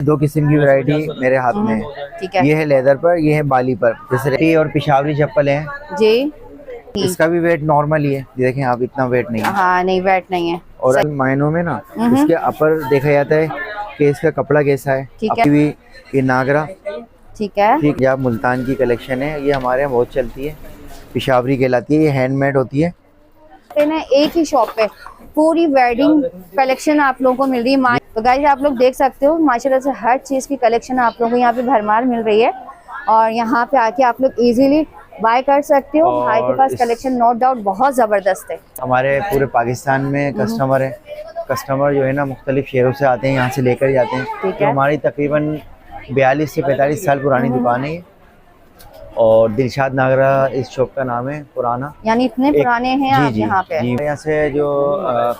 दो किस्म की वैरायटी मेरे हाथ में है। ठीक है ये है लेदर पर, ये है बाली पर। जैसे रेडी और पिशावरी चप्पल है जी। इसका भी वेट नॉर्मल ही है, ये देखें आप, इतना वेट नहीं है। हाँ नहीं वेट नहीं है। और मायनों में ना इसके अपर देखा जाता है कि इसका कपड़ा कैसा है। ठीक है। अभी भी ये नागरा, ठीक है। ठीक, या मुल्तान की कलेक्शन है, ये हमारे यहाँ बहुत चलती है। पिशावरी कहलाती है, ये हैंडमेड होती है। एक ही शॉप पे पूरी वेडिंग कलेक्शन आप लोगों को मिल रही है। तो गाइस आप लोग देख सकते हो माशाल्लाह से हर चीज़ की कलेक्शन आप लोगों को यहाँ पे भरमार मिल रही है और यहाँ पे आके आप लोग इजीली बाय कर सकते हो। भाई के पास कलेक्शन नो डाउट बहुत ज़बरदस्त है। हमारे पूरे पाकिस्तान में कस्टमर है, कस्टमर जो है ना मुख्तलिफ शहरों से आते हैं, यहाँ से लेकर जाते हैं। तो हमारी तकरीबन 42 से 45 साल पुरानी दुकान है और दिलशाद नागरा इस शॉप का नाम है पुराना। यानी इतने पुराने हैं आप यहाँ पे। यहाँ से जो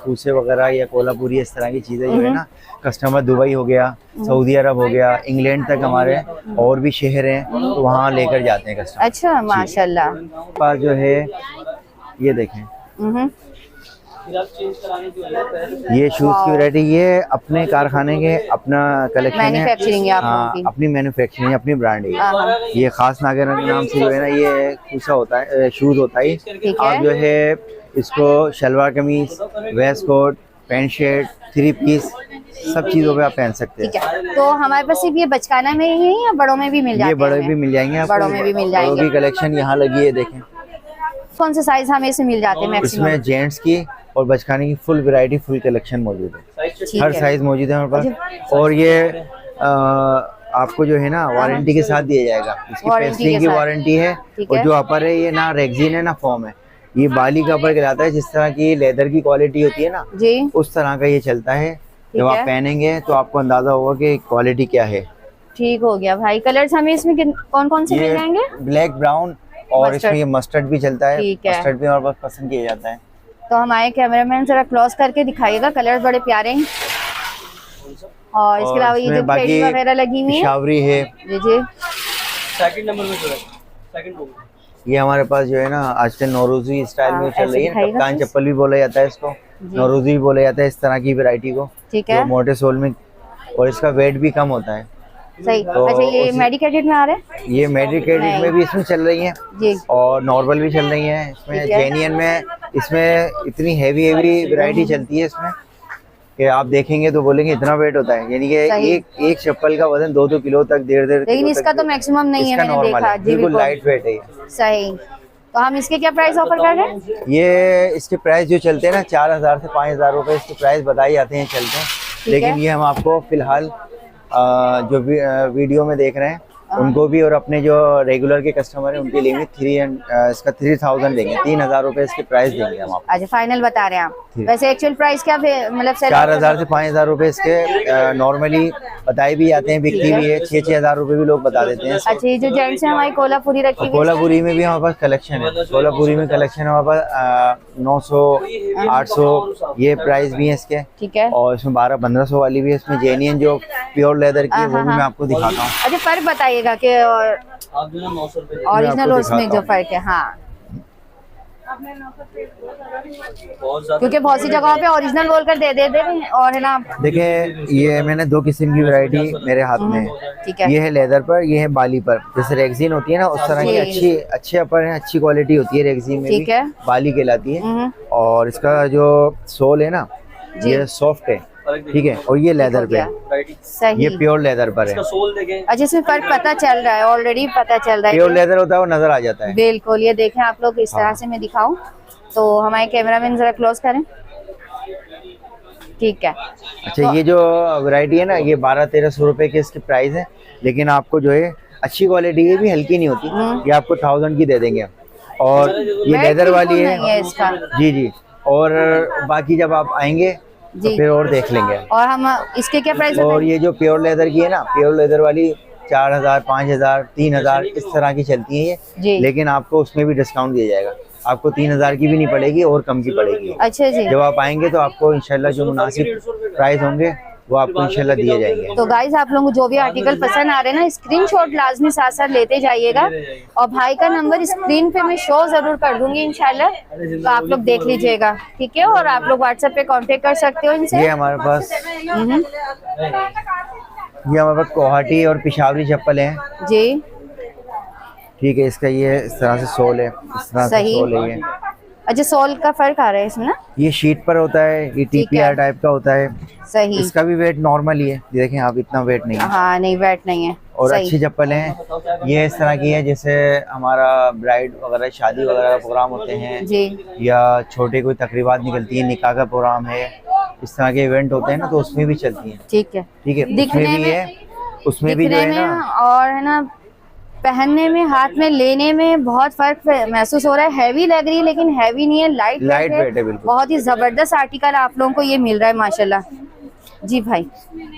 कूसे वगैरह या कोल्हापुरी इस तरह की चीज़ें जो है ना, कस्टमर दुबई हो गया, सऊदी अरब हो गया, इंग्लैंड तक हमारे और भी शहर हैं, तो वहाँ लेकर जाते हैं कस्टमर। अच्छा माशाल्लाह। पास जो है ये देखें, ये शूज की वैरायटी, ये अपने कारखाने के अपना कलेक्शन है, मैन्युफैक्चरिंग है हाँ अपनी मैन्युफैक्चरिंग, अपनी ब्रांड है। ये खास नागरा के नाम से जो है ना ये कूसा होता है, शूज होता है। आप जो है इसको salwar kameez, waistcoat, pant shirt, 3 piece सब चीज़ों पे आप पहन सकते हैं। ठीक है। तो हमारे पास सिर्फ ये बचकाना में ही है या बड़ों में भी मिल जाते हैं? ये बड़े भी मिल जाएंगे, बड़ों में भी मिल जाएंगे। बड़ों की कलेक्शन यहाँ लगी है, देखें। कौन से साइज हमें इसमें मिल जाते हैं मैक्सिमम? इसमें जेंट्स की और बचकाने की फुल वैरायटी, फुल कलेक्शन मौजूद है। हर साइज मौजूद है हमारे पास। और ये आपको जो है ना वारंटी के साथ दिया जाएगा। इसकी पेस्टिंग की वारंटी है। और जो अपर है ये ना रेक्सिन है ना फोम है, ये बाली का अपर कहलाता है। जिस तरह की लेदर की क्वालिटी होती है ना जी, उस तरह का ये चलता है। जब आप पहनेंगे तो आपको अंदाजा होगा कि क्वालिटी क्या है। ठीक हो गया भाई। कलर्स हमें इसमें कौन कौन से मिल जाएंगे? ब्लैक, ब्राउन और इसमें ये मस्टर्ड भी चलता है। मस्टर्ड भी हमारे पास पसंद किया जाता है। तो हमारे कैमरामैन जरा क्लोज करके दिखाइएगा, कलर्स बड़े प्यारे हैं। और इसके अलावा ये जो पेड़ी वगैरह लगी हुई है, पिशावरी है जी जी। सेकंड नंबर में जो है, सेकंड ये हमारे पास जो है ना आजकल नौरोजी स्टाइल में चल रही है। कप्तान चप्पल भी बोला जाता है इसको, नौरोजी भी बोला जाता है इस तरह की वैरायटी को। ठीक है। मोटे सोल में, और इसका वेट भी कम होता है। सही। तो अच्छा ये मेडिकेटेड में आ रहा है? ये मेडिकेटेड में भी इसमें चल रही है जी, और नॉर्मल भी चल रही है। इसमें जेनियन में इसमें इतनी हैवी वैरायटी चलती है इसमें कि आप देखेंगे तो बोलेंगे इतना वेट होता है। यानी कि एक चप्पल का वजन 2-2 किलो तक, 1.5 लेकिन इसका तो मैक्सिमम नहीं है, मैंने देखा। बिल्कुल लाइट वेट है। सही। तो हम इसके क्या प्राइस ऑफर कर रहे हैं? ये इसके प्राइस जो चलते हैं ना 4000 से 5000 रुपए इसके प्राइस बताए जाते हैं, चलते हैं। लेकिन ये हम आपको फिलहाल जो वीडियो में देख रहे हैं उनको भी और अपने जो रेगुलर के कस्टमर हैं उनके लिए भी इसका 3000 देंगे, 3000 रुपए इसके प्राइस देंगे हम आपको। अच्छा फाइनल बता रहे हैं आप? वैसे एक्चुअल प्राइस क्या मतलब 4000 से 5000 रुपए इसके नॉर्मली बताए भी जाते हैं, बिकती भी है। 6-6000 रुपए भी लोग बता देते हैं। अच्छा ये जो जेंट्स है हमारी कोल्हापुरी रखी है, कोल्हापुरी में भी हमारे पास कलेक्शन है। कोल्हापुरी में कलेक्शन हमारे पास 900, 800 ये प्राइस भी है इसके। ठीक है। और इसमें 1200-1500 वाली भी है। इसमें जेनियन जो प्योर लेदर की है वो भी मैं आपको दिखाता हूँ। अच्छा फर्क बताइएगा कि ओरिजिनल और इसमें जो फर्क है। हाँ क्योंकि बहुत सी जगहों पे ओरिजिनल बोल कर दे देते हैं और है ना। देखिए ये मैंने 2 किस्म की वैरायटी मेरे हाथ में है। ठीक है। ये है लेदर पर, ये है बाली पर। जैसे रेक्सिन होती है ना उस तरह की अच्छे अपर है, अच्छी क्वालिटी होती है रेक्सिन में भी, बाली कहलाती है। और इसका जो सोल है ना ये सॉफ्ट है, ठीक है। और ये लेदर पे, ये प्योर लेदर पर है। अच्छा इसमें फर्क पता चल रहा है, ऑलरेडी पता चल रहा है। प्योर लेदर होता है वो नजर आ जाता है। बिल्कुल। ये देखें आप लोग इस तरह से मैं दिखाऊं तो हमारे कैमरामैन जरा क्लोज करें। ठीक है। अच्छा ये जो वैरायटी है ना ये 1200-1300 रुपए के इसके प्राइस है। लेकिन आपको जो है अच्छी क्वालिटी की भी, हल्की नहीं होती, ये आपको 1000 की दे देंगे। और ये लेदर वाली है इसका जी जी। और बाकी जब आप आएंगे तो फिर और देख लेंगे। और हम इसके क्या प्राइस? और ये जो प्योर लेदर की है ना, प्योर लेदर वाली 4000, 5000, 3000 इस तरह की चलती है ये। लेकिन आपको उसमें भी डिस्काउंट दिया जाएगा। आपको 3000 की भी नहीं पड़ेगी और कम की पड़ेगी। अच्छा जी। जब आप आएंगे तो आपको इंशाल्लाह जो मुनासिब प्राइस होंगे वो आपको इंशाल्लाह दिए जाएंगे। तो गाइस आप लोगों को जो भी आर्टिकल पसंद आ रहे हैं ना स्क्रीनशॉट लाजमी साथ साथ लेते जाइएगा। और भाई का नंबर स्क्रीन पे मैं शो जरूर कर दूंगी इंशाल्लाह, तो आप लोग देख लीजिएगा। ठीक है। और आप लोग व्हाट्सएप पे कांटेक्ट कर सकते हो इनसे। ये हमारे पास ये हमारे पास गुवाहाटी और पिशावरी चप्पल है जी। ठीक है, इसका ये इस तरह से सोल है, इस तरह से सही। सोल है ये। अच्छा, सोल का फर्क आ रहा है इसमें ना? ये शीट पर होता है, ये TPR टाइप का होता है। सही। इसका भी वेट नॉर्मल ही है, ये देखें आप, इतना वेट नहीं है। हाँ नहीं, वेट नहीं है। और सही। अच्छी चप्पल है ये, इस तरह की है जैसे हमारा ब्राइड वगैरह शादी वगैरह का प्रोग्राम होते हैं जी। या छोटे कोई तकरीबात निकलती है, निकाह का प्रोग्राम है, इस तरह के इवेंट होते हैं ना, तो उसमें भी चलती है। ठीक है। ठीक है, दिखने उसमें भी में, है, उसमें भी जो है ना, और है ना पहनने में, हाथ में लेने में बहुत फर्क महसूस हो रहा है। हैवी लग रही है लेकिन हैवी नहीं है, लाइट लाइट वेट है बिल्कुल। बहुत ही जबरदस्त आर्टिकल आप लोगों को ये मिल रहा है माशाल्लाह। जी भाई,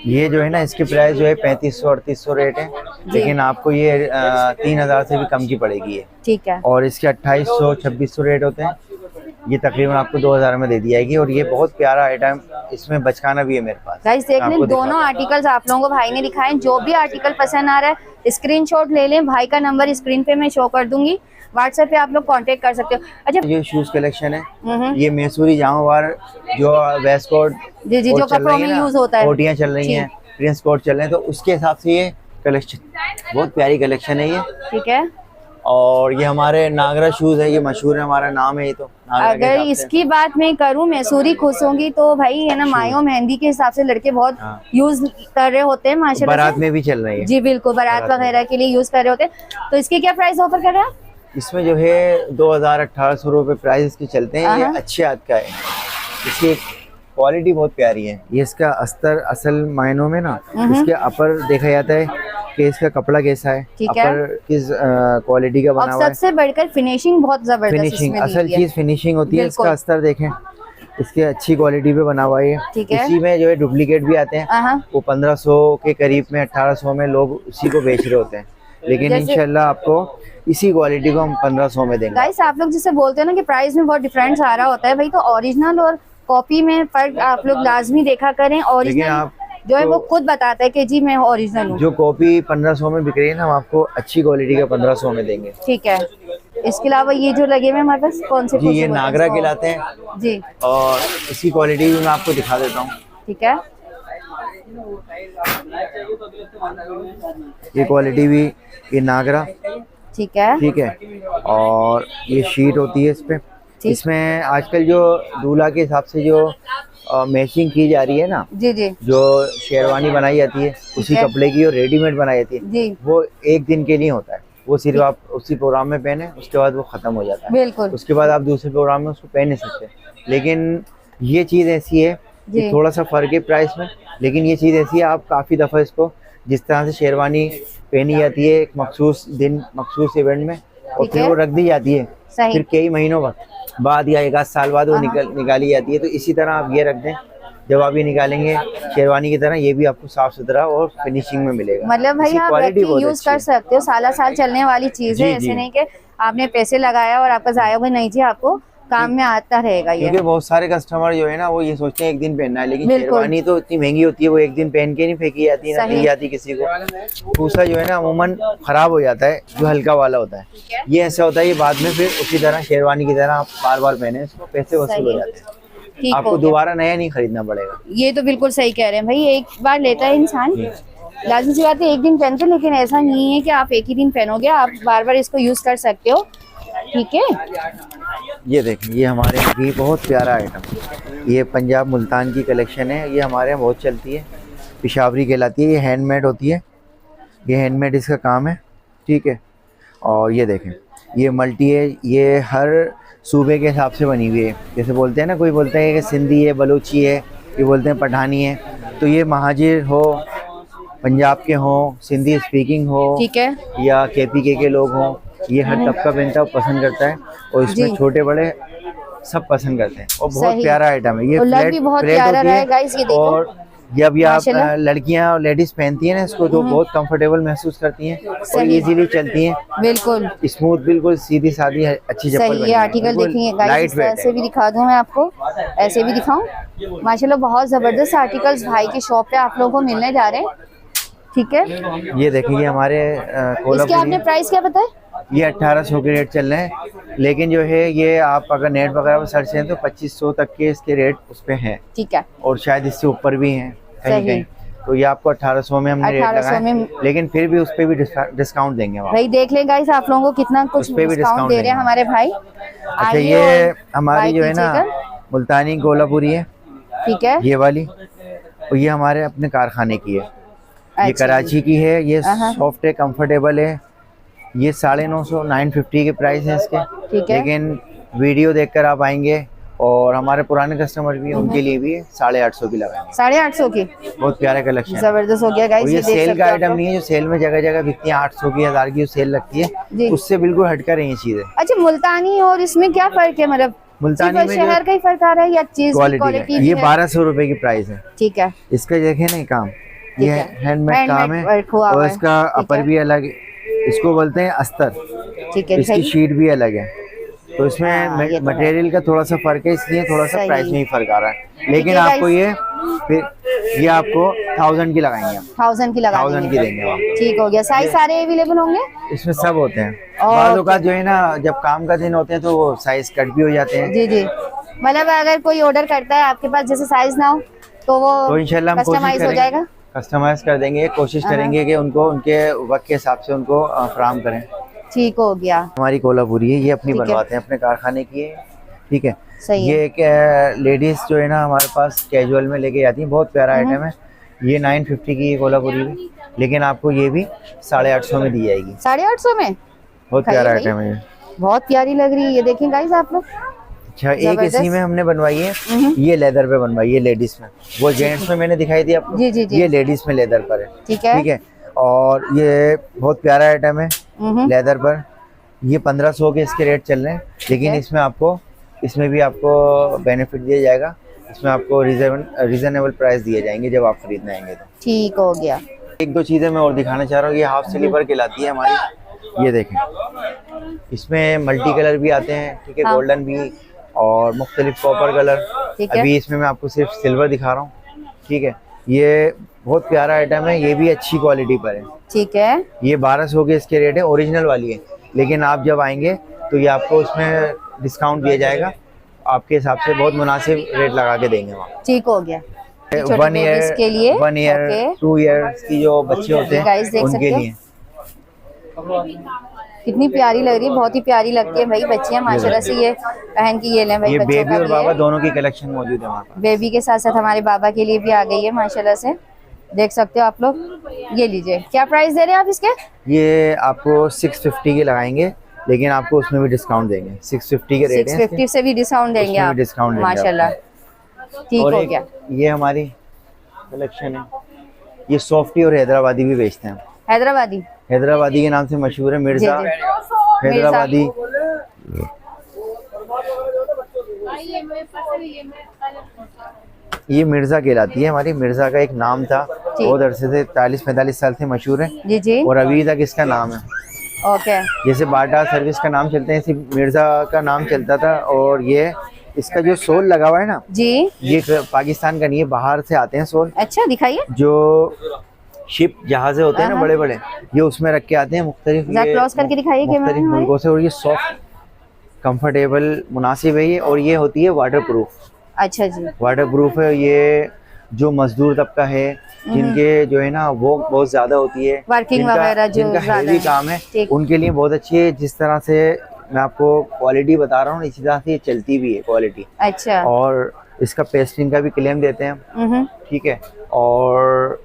ये जो है ना, इसकी प्राइस जो है 3500-3800 रेट है, लेकिन आपको ये 3000 से भी कम की पड़ेगी है। ठीक है। और इसके 2800-2600 रेट होते हैं, ये तकरीबन आपको 2000 में दे दी जाएगी। और ये बहुत प्यारा आइटम, इसमें बचकाना भी है मेरे पास। गाइस देख लें, आपको दोनों दिखाता आर्टिकल्स आप लोगों को भाई ने दिखाए। जो भी आर्टिकल पसंद आ रहा है स्क्रीनशॉट ले लें, भाई का नंबर स्क्रीन पे मैं शो कर दूंगी, व्हाट्सएप पे आप लोग कांटेक्ट कर सकते हो। अच्छा, हूं। ये शूज कलेक्शन है, ये मैसूरी जामावार जो वेस्ट कोट जी जी, जो कपड़ों में यूज होता है, कोटियां चल रही जी। हैं, प्रिंस कोट चल रहे हैं, तो उसके हिसाब से ये कलेक्शन बहुत प्यारी कलेक्शन है ये। ठीक है। और ये हमारे नागरा शूज है, ये मशहूर है, हमारा नाम है ये। तो नागरा के अगर हिसाब से। इसकी बात मैं करूं, मैसूरी खुश होंगी तो भाई है ना, मायो मेहंदी के हिसाब से लड़के बहुत हाँ। यूज कर रहे होते हैं माशाल्लाह बारात से। में भी चल रही है जी बिल्कुल, बारात वगैरह के लिए यूज कर रहे होते हैं। तो इसके क्या प्राइस ऑफर कर रहे हैं आप? इसमें जो है 2000-1800 रुपए प्राइस इसके चलते हैं। ये अच्छे हाथ का है, इसकी क्वालिटी बहुत प्यारी है। ये इसका अस्तर असल मायनों में ना, इसके अपर देखा जाता है कि इसका कपड़ा कैसा है, ठीक है। अपर किस क्वालिटी का और बना हुआ है। सबसे बढ़कर फिनिशिंग बहुत जबरदस्त फिनिशिंग, इसमें दी असल हुई है। चीज फिनिशिंग होती है। बिल्कुल। इसका अस्तर देखें, इसके अच्छी क्वालिटी पे बना हुआ है। ठीक है। इसी में जो है डुप्लीकेट भी आते हैं, वो 1500 के करीब में, 1800 में लोग उसी को बेच रहे होते हैं, लेकिन जैसे- इंशाल्लाह आपको इसी क्वालिटी को हम 1500 में देंगे। गाइस आप लोग जिसे बोलते हैं ना कि प्राइस में बहुत डिफरेंस आ रहा होता है भाई, तो ओरिजिनल और कॉपी में फर्क आप लोग लाजमी देखा करें। लेकिन ओरिजिनल आप जो है वो खुद बताता है कि जी मैं ओरिजिनल हूँ। जो कॉपी 1500 में बिक रही है ना, हम आपको अच्छी क्वालिटी का 1500 में देंगे। ठीक है। इसके अलावा ये जो लगे हुए हैं हमारे पास, कौन से जी, ये नागरा कहलाते हैं जी। और इसकी क्वालिटी भी मैं आपको दिखा देता हूँ। ठीक है। ये क्वालिटी भी, ये नागरा, ठीक है। ठीक है। और ये शीट होती है इस पे। इसमें आजकल जो दूल्हा के हिसाब से जो मैचिंग की जा रही है ना, जी जी जो शेरवानी बनाई जाती है उसी है। कपड़े की और रेडीमेड बनाई जाती है, जी वो एक दिन के लिए होता है। वो सिर्फ आप उसी प्रोग्राम में पहने, उसके बाद वो खत्म हो जाता है। बिल्कुल। उसके बाद आप दूसरे प्रोग्राम में उसको पहन नहीं सकते। लेकिन ये चीज़ ऐसी है कि थोड़ा सा फर्क है प्राइस में, लेकिन ये चीज़ ऐसी है, आप काफ़ी दफ़ा इसको जिस तरह से शेरवानी पहनी जाती है एक मखसूस दिन, मखसूस इवेंट में, और फिर वो रख दी जाती है, सही। फिर कई महीनों बाद या 1 आध साल बाद वो निकाली जाती है। तो इसी तरह आप ये रख दें, जब आप ये निकालेंगे शेरवानी की तरह, ये भी आपको साफ सुथरा और फिनिशिंग में मिलेगा। मतलब भाई आप यूज कर सकते हो, साला साल चलने वाली चीज है। ऐसे नहीं कि आपने पैसे लगाया और आपका जाया हुआ, नहीं जी, आपको काम में आता रहेगा ये। क्योंकि बहुत सारे कस्टमर जो है ना, वो ये सोचते हैं एक दिन पहनना है, लेकिन शेरवानी तो इतनी महंगी होती है, वो एक दिन पहन के नहीं फेंकी जाती है, ना दी जाती किसी को। दूसरा जो है ना, अमूमन खराब हो जाता है, जो हल्का वाला होता है। ये ऐसा होता है, ये बाद में फिर उसी तरह शेरवानी की तरह आप बार बार पहने, इसको पैसे वसूल हो जाते हैं, आपको दोबारा नया नहीं खरीदना पड़ेगा। ये तो बिल्कुल सही कह रहे हैं भाई, एक बार लेता है इंसान, लाजमी सी बात है, एक दिन पहनते, लेकिन ऐसा नहीं है कि आप एक ही दिन पहनोगे, आप बार बार इसको यूज कर सकते हो। ठीक है। ये देखें, ये हमारे यहाँ की बहुत प्यारा आइटम, ये पंजाब मुल्तान की कलेक्शन है, ये हमारे यहाँ बहुत चलती है, पिशावरी कहलाती है। ये हैंडमेड होती है, ये हैंडमेड इसका काम है, ठीक है। और ये देखें, ये मल्टी है, ये हर सूबे के हिसाब से बनी हुई है। जैसे बोलते हैं ना, कोई बोलते हैं कि सिंधी है, बलूची है, ये बोलते हैं पठानी है, तो ये महाजिर हो, पंजाब के हों, सिंधी स्पीकिंग हो, ठीक है, या KPK के लोग हों, ये हर तबका पहनता है, पसंद करता है, और इसमें छोटे बड़े सब पसंद करते हैं, और बहुत प्यारा आइटम है। ये फ्लैट होती है, और जब ये आप लड़कियां और लेडीज पहनती हैं ना इसको, तो बहुत कंफर्टेबल महसूस करती हैं और इजीली चलती हैं, बिल्कुल स्मूथ, बिल्कुल सीधी सादी अच्छी चप्पल। ये आर्टिकल देखिए गाइस, ऐसे भी दिखा दूं मैं आपको, ऐसे भी दिखाऊं। माशाल्लाह बहुत जबरदस्त आर्टिकल्स भाई की शॉप पे आप लोगों को मिलने जा रहे हैं। ठीक है, ये देखिए हमारे इसके आपने प्राइस क्या बताया? ये 1800 के रेट चल रहे हैं, लेकिन जो है ये आप अगर नेट वगैरह पर सर्च करें तो 2500 तक के इसके रेट उस पे हैं। ठीक है, और शायद इससे ऊपर भी हैं कहीं कहीं, तो ये आपको 1800 में हमने रेट 1800 लगाया में। लेकिन फिर भी उस पे भी डिस्काउंट देंगे हम आपको। भाई देख लें गाइस आप लोगों को कितना कुछ उस पे भी डिस्काउंट दे रहे हैं देंगे। हमारे भाई। अच्छा आइए ये और हमारी buy जो है ना कीजिएगा। मुल्तानी कोल्हापुरी है, ठीक है। ये वाली, और ये हमारे अपने कारखाने की है। ये अच्छा कराची की है, ये हाँ। सॉफ्ट है, कंफर्टेबल है। ये 950 950 के प्राइस है इसके। ठीक है। लेकिन वीडियो देखकर आप आएंगे और हमारे पुराने कस्टमर भी हैं, उनके लिए भी 850 की लगाएंगे। 850 की बहुत प्यारा कलेक्शन है। जबरदस्त हो गया और गाइस। ये ये देख सेल सकते का हो आइटम आप नहीं है जो सेल में जगह जगह बिकती है, 800 की 1000 की जो सेल लगती जी। है, उससे बिल्कुल हटकर ये चीज है। अच्छा मुल्तानी और इसमें क्या फर्क है, मतलब मुल्तानी सिर्फ में शहर का ही फर्क आ रहा है या चीज की क्वालिटी भी ये है? 1200 रुपए की प्राइस है। ठीक है। इसका देखे ना काम, ये है। हैंडमेड काम है वर्क हुआ और हुआ है। इसका ठीक अपर है। भी अलग है, इसको बोलते हैं अस्तर। ठीक है इसकी दिखाइए। शीट भी अलग है, तो हाँ, इसमें ये तो है। मटेरियल का थोड़ा सा फर्क है, इसलिए थोड़ा सा सही। प्राइस में ही फर्क आ रहा है। लेकिन है आपको guys। ये आपको 1000 की लगाएंगे हम। 1000 की लगा 1000 की देंगे हम। ठीक हो गया। साइज सारे अवेलेबल होंगे? इसमें सब होते हैं। और बाज़ औक़ात जो है ना जब काम का दिन होते हैं तो वो साइज कट भी हो जाते हैं। जी जी, मतलब अगर कोई ऑर्डर करता है आपके पास जैसे साइज ना हो तो वो तो इंशाल्लाह हम कोशिश कस्टमाइज हो करेंगे, जाएगा। कस्टमाइज कर देंगे, कोशिश करेंगे कि उनको उनके वक्त के हिसाब से उनको फराहम करें। ठीक हो गया। हमारी कोल्हापुरी है, ये अपनी ठीक है। बनवाते हैं, अपने कारखाने की है। ठीक है। सही ये है। एक लेडीज जो है ना हमारे पास कैजुअल में लेके जाती है, बहुत प्यारा आइटम है। ये 950 की कोल्हापुरी भी, लेकिन आपको ये भी 850 में दी जाएगी। 850 में? बहुत खाइए प्यारा भाई। आइटम है ये। बहुत प्यारी लग रही है ये, देखें गाइस आप लोग। अच्छा एक इसी में हमने बनवाई है, ये लेदर पे बनवाई है लेडीज में। वो जेंट्स में मैंने दिखाई दी आपको, जी जी जी। ये लेडीज में लेदर पर है। ठीक है। ठीक है। और ये बहुत प्यारा आइटम है लेदर पर। ये 1500 के इसके रेट चल रहे हैं, लेकिन इसमें भी आपको बेनिफिट दिया जाएगा। इसमें आपको रीजनेबल प्राइस दिए जाएंगे जब आप खरीदने आएंगे तो। ठीक हो गया। एक दो चीज़ें मैं और दिखाना चाह रहा हूँ। ये हाफ स्लीपर कहलाती है हमारी, ये देखें, इसमें मल्टी कलर भी आते हैं। ठीक है। हाँ। गोल्डन भी और मुख्तलिफ कॉपर कलर। ठीक है। अभी इसमें मैं आपको सिर्फ सिल्वर दिखा रहा हूँ। ठीक है। ये बहुत प्यारा आइटम है, ये भी अच्छी क्वालिटी पर है। ठीक है। ये 1200 के इसके रेट है, ओरिजिनल वाली है। लेकिन आप जब आएंगे तो ये आपको उसमें डिस्काउंट दिया जाएगा, आपके हिसाब से बहुत मुनासिब रेट लगा के देंगे वहाँ। ठीक हो गया। छोटे 1 babies के लिए। 1 ईयर ओके। 2 ईयर्स की जो बच्चे होते Guys, हैं देख उनके सकते हो। लिए। कितनी प्यारी लग रही है, बहुत ही प्यारी लगती है भाई बच्चियां माशाल्लाह से। ये पहन की ये लें भाई, ये बच्चों बेबी का और भी बाबा है। दोनों की कलेक्शन मौजूद है हमारे पास। बेबी के साथ साथ हमारे बाबा के लिए भी आ गई है माशाल्लाह से, देख सकते हो आप लोग। ये लीजिए, क्या प्राइस दे रहे हैं आप इसके? ये आपको 650 के लगाएंगे, लेकिन आपको उसमें भी डिस्काउंट देंगे। 650 के रेट है 650 से भी डिस्काउंट देंगे उसमें भी आप? डिस्काउंट देंगे माशाल्लाह। ठीक और हो एक गया। ये हमारी कलेक्शन है, ये सॉफ्टी और हैदराबादी भी बेचते हैं। हैदराबादी? हैदराबादी के नाम से मशहूर है, मिर्जा जी, जी। हैदराबादी। ये मिर्जा कहलाती है हमारी, मिर्जा का एक नाम था, बहुत अरसे से 40-45 साल से मशहूर है जी जी। और अभी तक इसका नाम है। ओके। जैसे बाटा सर्विस का नाम चलते हैं, ऐसे मिर्जा का नाम चलता था। और ये इसका जो सोल लगा हुआ है ना जी, ये पाकिस्तान का नहीं है, बाहर से आते हैं सोल। अच्छा दिखाइए। जो शिप जहाजे होते हैं ना बड़े बड़े, ये उसमें रख के आते हैं मुख्तलिफ क्रॉस करके दिखाइए कैमरा में हमारे। मुल्कों से। और ये सॉफ्ट कंफर्टेबल मुनासिब है ये, और ये होती है वाटर प्रूफ। अच्छा जी। वाटर प्रूफ है ये। जो मजदूर तबका है, जिनके जो है ना वो बहुत ज्यादा होती है, वर्किंग वगैरह जो जिनका ज्यादा हैवी है। काम है, ठीक। उनके लिए बहुत अच्छी है। जिस तरह से मैं आपको क्वालिटी बता रहा हूँ, इसी तरह से ये चलती भी है क्वालिटी। अच्छा। और इसका पेस्टिंग का भी क्लेम देते हैं हम। ठीक है। और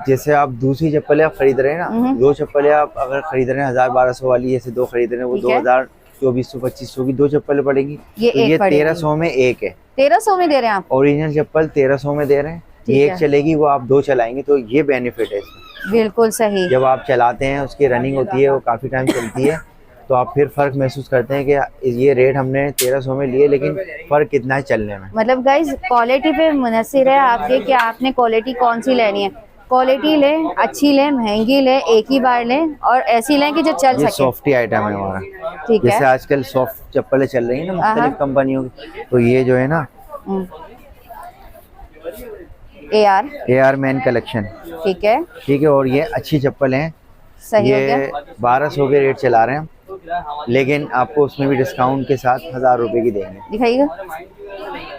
जैसे आप दूसरी चप्पलें आप खरीद रहे हैं ना, दो चप्पलें आप अगर खरीद रहे हैं 1000-1200 वाली, जैसे दो खरीद रहे हैं वो ठीक है। 2000-2400-2500 की दो चप्पलें पड़ेगी, ये तो एक ये पड़ेगी। 1300 में एक है। 1300 में दे रहे हैं आप? ओरिजिनल चप्पल 1300 में दे रहे हैं। ठीक ये है। एक चलेगी, वो आप दो चलाएंगे, तो ये बेनिफिट है इसमें। बिल्कुल सही। जब आप चलाते हैं, उसकी रनिंग होती है, वो काफ़ी टाइम चलती है, तो आप फिर फ़र्क महसूस करते हैं कि ये रेट हमने 1300 में लिए, लेकिन फ़र्क कितना है चलने में। मतलब गाइज क्वालिटी पे मुनसिर है आपके कि आपने क्वालिटी कौन सी लेनी है। क्वालिटी लें, अच्छी लें, महंगी लें, एक ही बार लें, और ऐसी लें कि जो चल ये सके। सॉफ्टी आइटम है हमारा। ठीक है। जैसे आजकल सॉफ्ट चप्पलें चल रही है ना मुख्तलिफ कंपनियों की, तो ये जो है ना AR मैन कलेक्शन। ठीक है। ठीक है। और ये अच्छी चप्पल हैं। सही हो ये गया। 1200 के रेट चला रहे हैं, लेकिन आपको उसमें भी डिस्काउंट के साथ 1000 रुपए की देंगे। दिखाइएगा।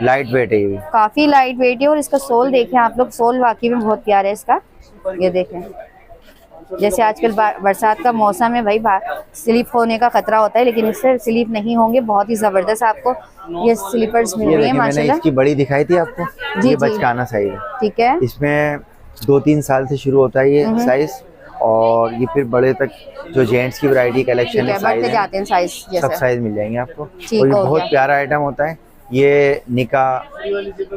लाइट वेट है ये भी। काफी लाइट वेट है और इसका सोल देखें आप लोग, सोल वाकई में बहुत प्यारा है इसका। ये देखें, जैसे आजकल बरसात का मौसम है भाई, स्लिप होने का खतरा होता है, लेकिन इससे स्लिप नहीं होंगे। बहुत ही जबरदस्त आपको ये स्लीपर्स मिल रही है माशाल्लाह। मैंने इसकी बड़ी दिखाई थी आपको, ये बचकाना साइज है। ठीक है, इसमें 2-3 साल से शुरू होता है ये साइज, और ये फिर बड़े तक जो जेंट्स की वैरायटी कलेक्शन है, बढ़ते जाते हैं साइज, सब साइज मिल जाएंगे आपको। और ये हो बहुत गया। प्यारा आइटम होता है ये, निकाह,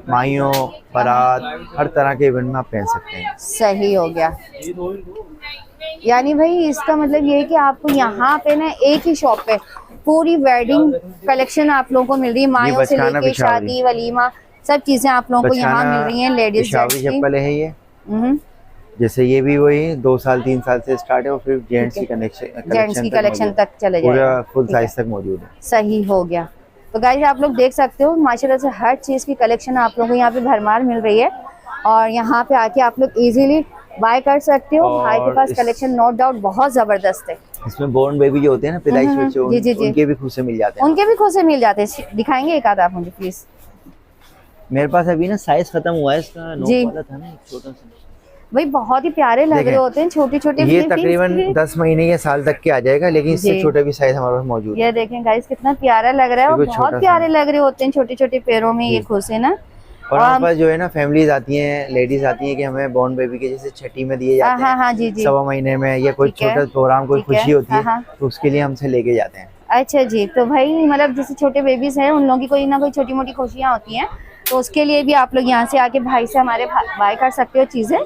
माइयों, बारात, हर तरह के इवेंट में आप पहन सकते हैं। सही हो गया। यानी भाई इसका मतलब ये है कि आपको यहाँ पे ना एक ही शॉप पे पूरी वेडिंग कलेक्शन आप लोगों को मिल रही है। मायों से लेके शादी, वलीमा, सब चीजें आप लोगों को यहाँ मिल रही हैं। लेडीज चप्पल है ये, जैसे ये भी वही 2 साल 3 साल से स्टार्ट है, और फिर जेंट्स की कलेक्शन तक चले जाए, पूरा फुल साइज तक मौजूद है। सही हो गया। तो गाइस आप लोग देख सकते हो माशाल्लाह से हर चीज की कलेक्शन आप लोगों को यहाँ पे भरमार मिल रही है, और यहाँ पे आके आप लोग इजीली बाय कर सकते हो। भाई के पास कलेक्शन नो डाउट बहुत जबरदस्त है। इसमें बोर्न बेबी जो होते हैं ना, पैदाइश बच्चे, उनके भी खुद से मिल जाते हैं। उनके भी खुद से मिल जाते हैं। दिखाएंगे एक आध आप मुझे प्लीज। मेरे पास अभी ना साइज खत्म हुआ है इसका, नोक वाला था ना, एक छोटा सा। भाई बहुत ही प्यारे लग रहे होते हैं, छोटे छोटे। ये तकरीबन 10 महीने या साल तक के आ जाएगा, लेकिन इससे छोटा भी साइज हमारे पास मौजूद है। ये देखें गाइस कितना प्यारा लग रहा है, और बहुत प्यारे लग रहे होते हैं छोटे छोटे पैरों में ये खुसे ना। और हमारे पास जो है ना फैमिलीज आती हैं, लेडीज आती हैं कि हमें बॉर्न बेबी के जैसे छठी में दिए जाते हैं, हाँ, जी, 1.25 महीने में, या कोई छोटा प्रोग्राम, कोई खुशी होती है, तो उसके लिए हमसे लेके जाते हैं। अच्छा जी, तो भाई मतलब जैसे छोटे बेबीज हैं, उन लोगों की कोई ना कोई छोटी मोटी खुशियाँ होती हैं, तो उसके लिए भी आप लोग यहाँ से आके भाई से हमारे बाय कर सकते हो चीजें।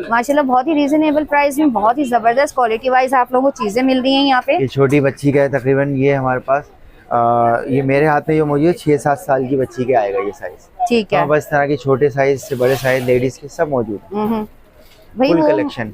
माशाल्लाह बहुत ही रीजनेबल प्राइस में, बहुत ही जबरदस्त क्वालिटी वाइज आप लोगों को चीजें मिल रही हैं यहाँ पे। ये छोटी बच्ची का है तकरीबन, ये हमारे पास ये मेरे हाथ में जो मौजूद है 6-7 साल की बच्ची के आएगा ये साइज। ठीक है, तो बस तरह के छोटे साइज से बड़े साइज लेडीज के सब मौजूद है। भाई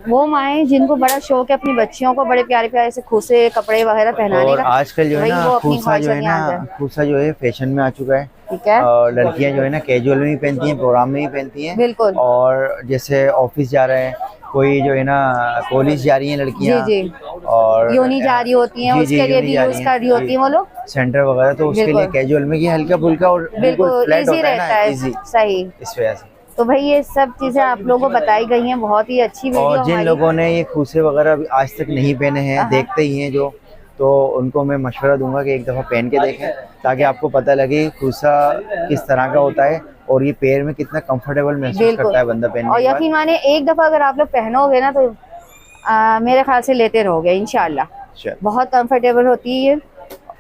वो माएँ जिनको बड़ा शौक है अपनी बच्चियों को बड़े प्यारे प्यारे से खुसे कपड़े वगैरह पहनाने का। आजकल जो है ना खूसा जो है फैशन में आ चुका है। ठीक है, और लड़कियां जो है ना कैजुअल में भी पहनती हैं, प्रोग्राम में भी पहनती हैं। बिल्कुल। और जैसे ऑफिस जा रहे हैं, कोई जो है ना कॉलेज जा रही हैं लड़कियां, जी, और यूनी जा रही होती हैं, उसके लिए भी यूज कर रही होती हैं वो लोग, सेंटर वगैरह, तो उसके लिए कैजुअल में ये हल्का फुल्का और बिल्कुल फ्लैट होता है ना, इजी। सही, इस वजह से तो भाई ये सब चीजें आप लोगों को बताई गई हैं, बहुत ही अच्छी वीडियो। और जिन लोगों ने ये खूसे वगैरह आज तक नहीं पहने हैं, देखते ही हैं जो, तो उनको मैं मशवरा दूंगा कि एक दफ़ा पहन के देखें, ताकि आपको पता लगे खूसा किस तरह का होता है, और ये पैर में कितना कंफर्टेबल महसूस करता है बंदा पहनने और यकीन माने एक दफ़ा अगर आप लोग पहनोगे ना, तो मेरे ख्याल से लेते रहोगे इंशाल्लाह। बहुत कंफर्टेबल होती है ये,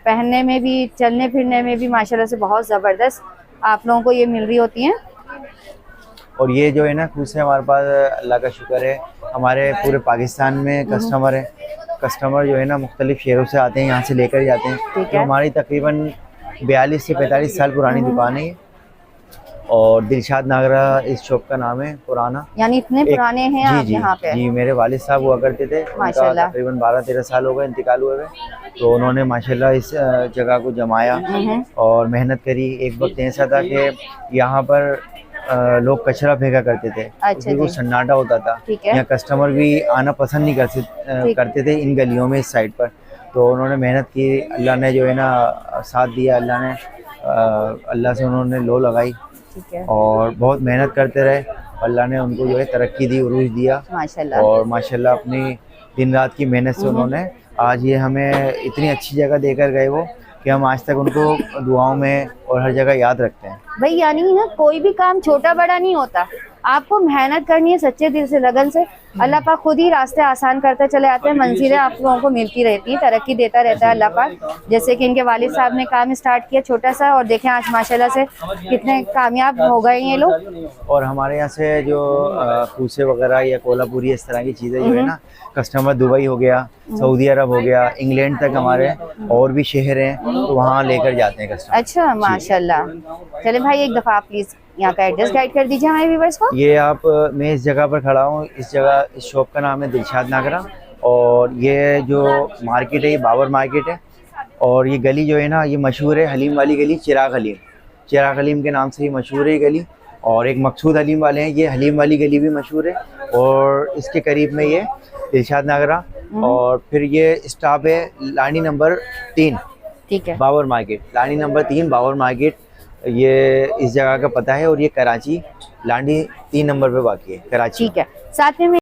पहनने में भी, चलने फिरने में भी माशाल्लाह से बहुत ज़बरदस्त आप लोगों को ये मिल रही होती हैं। और ये जो है ना खूसे हमारे पास अल्लाह का शुक्र है, हमारे पूरे पाकिस्तान में कस्टमर है। कस्टमर जो है ना मुख्तलिफ शहरों से आते हैं, यहाँ से लेकर जाते हैं। तो हमारी तकरीबन 42 से 45 साल पुरानी दुकान है, और दिलशाद नागरा इस शॉप का नाम है पुराना। यानी इतने पुराने हैं आप यहाँ पे? जी, मेरे वालिद साहब हुआ करते थे, उनका तकरीबन 12-13 साल हो गए इंतकाल हुए हुए, तो उन्होंने माशाल्लाह इस जगह को जमाया और मेहनत करी। एक वक्त ऐसा था कि यहाँ पर लोग कचरा फेंका करते थे, बिल्कुल सन्नाटा होता था, यहाँ कस्टमर भी आना पसंद नहीं करते थे इन गलियों में, इस साइड पर। तो उन्होंने मेहनत की, अल्लाह ने जो है ना साथ दिया, अल्लाह से उन्होंने लो लगाई, और बहुत मेहनत करते रहे, अल्लाह ने उनको जो है तरक्की दी, उरूज दिया माशाल्लाह। और माशाल्लाह अपनी दिन रात की मेहनत से उन्होंने आज ये हमें इतनी अच्छी जगह देकर गए वो, कि हम आज तक उनको दुआओं में और हर जगह याद रखते हैं। भाई यानी ना कोई भी काम छोटा बड़ा नहीं होता, आपको मेहनत करनी है सच्चे दिल से, लगन से, अल्लाह पाक खुद ही रास्ते आसान करते चले आते हैं, मंजिलें आप लोगों को मिलती रहती हैं, तरक्की देता रहता है अल्लाह पाक। जैसे कि इनके वालिद साहब ने काम स्टार्ट किया छोटा सा, और देखें आज माशाल्लाह से कितने कामयाब हो गए ये लोग। और हमारे यहाँ से जो खूसे वगैरह या कोल्हापुरी इस तरह की चीज़ें जो है ना, कस्टमर दुबई हो गया, सऊदी अरब हो गया, इंग्लैंड तक हमारे और भी शहर हैं, तो वहाँ लेकर जाते हैं कस्टमर। अच्छा माशाल्लाह। चले भाई एक दफ़ा आप प्लीज़ यहाँ का एड्रेस गाइड कर दीजिए हमारे व्यूअर्स को। ये आप, मैं इस जगह पर खड़ा हूँ, इस शॉप का नाम है दिलशाद नागरा, और ये जो मार्केट है ये बाबर मार्केट है, और ये गली जो है ना ये मशहूर है हलीम वाली गली, चिराग हलीम के नाम से ये मशहूर है ये गली। और एक मकसूद हलीम वाले हैं, ये हलीम वाली गली भी मशहूर है, और इसके करीब में ये दिलशाद नागरा, और फिर ये स्टॉप है लानी नंबर 3, ठीक है, बाबर मार्केट, लानी नंबर 3 बाबर मार्केट। ये इस जगह का पता है, और ये कराची लांडी 3 नंबर पे बाकी है, कराची। ठीक है, साथ में